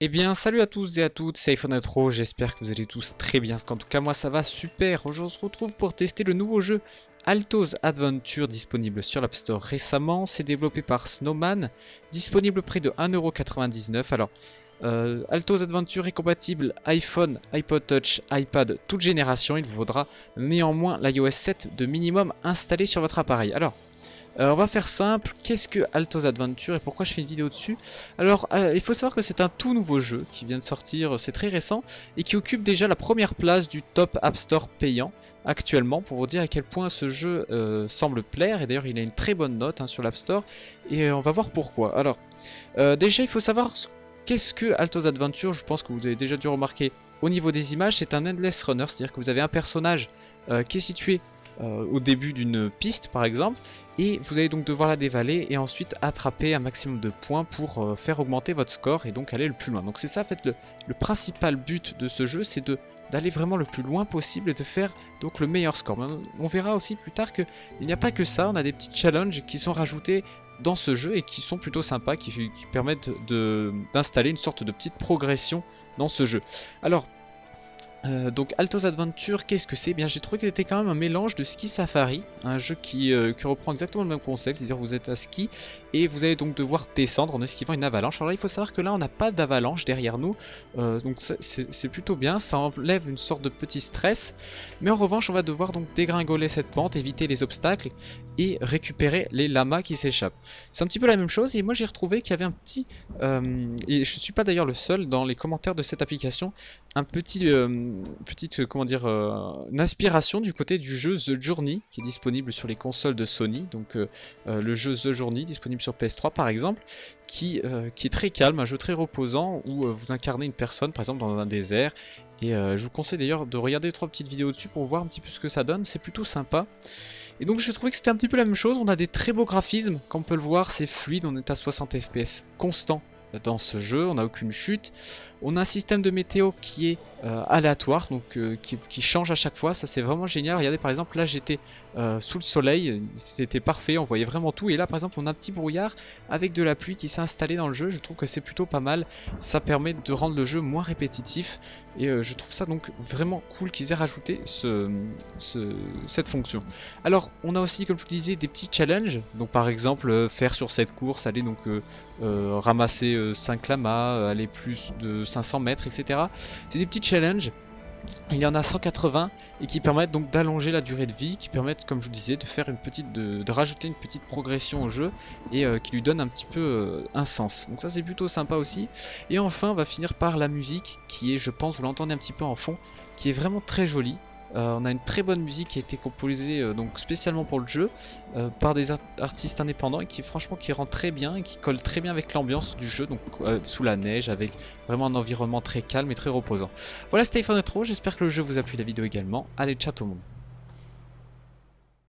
Eh bien, salut à tous et à toutes, c'est iPhone Retro, j'espère que vous allez tous très bien, parce qu'en tout cas moi ça va super. Aujourd'hui on se retrouve pour tester le nouveau jeu Alto's Adventure, disponible sur l'App Store récemment. C'est développé par Snowman, disponible près de 1,99 €. Alors, Alto's Adventure est compatible iPhone, iPod Touch, iPad, toute génération. Il vous faudra néanmoins l'iOS 7 de minimum installé sur votre appareil. Alors, on va faire simple, qu'est-ce que Alto's Adventure et pourquoi je fais une vidéo dessus? Alors, il faut savoir que c'est un tout nouveau jeu qui vient de sortir, c'est très récent, et qui occupe déjà la première place du top App Store payant actuellement, pour vous dire à quel point ce jeu semble plaire, et d'ailleurs il a une très bonne note sur l'App Store, et on va voir pourquoi. Alors, déjà il faut savoir qu'est-ce que Alto's Adventure. Je pense que vous avez déjà dû remarquer au niveau des images, c'est un endless runner, c'est-à-dire que vous avez un personnage qui est situé au début d'une piste par exemple, et vous allez donc devoir la dévaler et ensuite attraper un maximum de points pour faire augmenter votre score et donc aller le plus loin. Donc c'est ça en fait le principal but de ce jeu, c'est d'aller vraiment le plus loin possible et de faire donc le meilleur score. Mais on verra aussi plus tard qu'il n'y a pas que ça, on a des petits challenges qui sont rajoutés dans ce jeu et qui sont plutôt sympas, qui permettent d'installer une sorte de petite progression dans ce jeu. Alors, donc Alto's Adventure, qu'est-ce que c'est? Bien, j'ai trouvé que c'était quand même un mélange de Ski Safari, un jeu qui reprend exactement le même concept, c'est-à-dire vous êtes à ski et vous allez donc devoir descendre en esquivant une avalanche. Alors là, il faut savoir que là, on n'a pas d'avalanche derrière nous, donc c'est plutôt bien, ça enlève une sorte de petit stress, mais en revanche, on va devoir donc dégringoler cette pente, éviter les obstacles et récupérer les lamas qui s'échappent. C'est un petit peu la même chose, et moi j'ai retrouvé qu'il y avait un petit, et je suis pas d'ailleurs le seul dans les commentaires de cette application, un petit, comment dire, une inspiration du côté du jeu The Journey qui est disponible sur les consoles de Sony, donc le jeu The Journey disponible sur PS3 par exemple, qui est très calme, un jeu très reposant où vous incarnez une personne par exemple dans un désert, et je vous conseille d'ailleurs de regarder 3 petites vidéos dessus pour voir un petit peu ce que ça donne, c'est plutôt sympa. Et donc je trouvais que c'était un petit peu la même chose, on a des très beaux graphismes, comme on peut le voir c'est fluide, on est à 60 FPS constant dans ce jeu, on n'a aucune chute. On a un système de météo qui est aléatoire, donc qui change à chaque fois, ça c'est vraiment génial. Regardez par exemple, là j'étais sous le soleil, c'était parfait, on voyait vraiment tout, et là par exemple on a un petit brouillard avec de la pluie qui s'est installé dans le jeu. Je trouve que c'est plutôt pas mal, ça permet de rendre le jeu moins répétitif, et je trouve ça donc vraiment cool qu'ils aient rajouté cette fonction. Alors on a aussi, comme je vous disais, des petits challenges, donc par exemple faire sur cette course, aller donc ramasser 5 lamas, aller plus de 500 mètres, etc. C'est des petits challenges, il y en a 180 et qui permettent donc d'allonger la durée de vie, qui permettent, comme je vous disais, de faire de rajouter une petite progression au jeu et qui lui donne un petit peu un sens. Donc ça c'est plutôt sympa aussi. Et enfin on va finir par la musique qui est, je pense, vous l'entendez un petit peu en fond, qui est vraiment très jolie. On a une très bonne musique qui a été composée donc spécialement pour le jeu par des artistes indépendants, et qui franchement qui rend très bien et qui colle très bien avec l'ambiance du jeu, donc sous la neige, avec vraiment un environnement très calme et très reposant. Voilà, c'était iPhone Retro, j'espère que le jeu vous a plu, la vidéo également. Allez, ciao tout le monde.